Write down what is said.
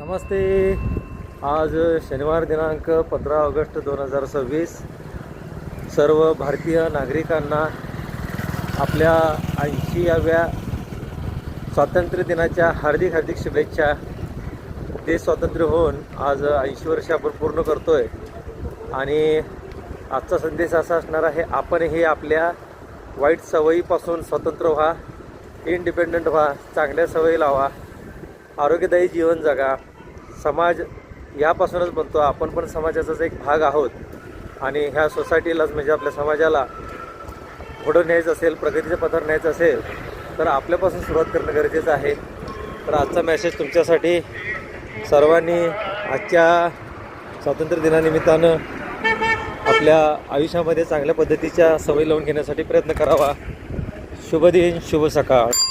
नमस्ते. आज शनिवार दिनांक 15 ऑगस्ट 2026. सर्व भारतीय नागरिकांना आपल्या 80व्या स्वातंत्र्य दिनाच्या हार्दिक हार्दिक शुभेच्छा. देश स्वातंत्र्य होऊन आज 80 वर्ष आपण पूर्ण करतोय आणि आजचा संदेश असा असणार आहे, आपणही आपल्या वाईट सवयीपासून स्वतंत्र व्हा, इंडिपेंडंट व्हा, चांगल्या सवयी लावा, आरोग्यदायी जीवन जगा. समाज यापासूनच बनतो. आपण पण समाजाचाच एक भाग आहोत आणि ह्या सोसायटीलाच म्हणजे आपल्या समाजाला पुढं न्यायचं असेल, प्रगतीच्या पथावर न्यायचं असेल तर आपल्यापासून सुरुवात करणं गरजेचं आहे. तर आजचा मेसेज तुमच्यासाठी, सर्वांनी आजच्या स्वातंत्र्य दिनानिमित्तानं आपल्या आयुष्यामध्ये चांगल्या पद्धतीच्या सवयी लावून घेण्यासाठी प्रयत्न करावा. शुभ दिन, शुभ सकाळ.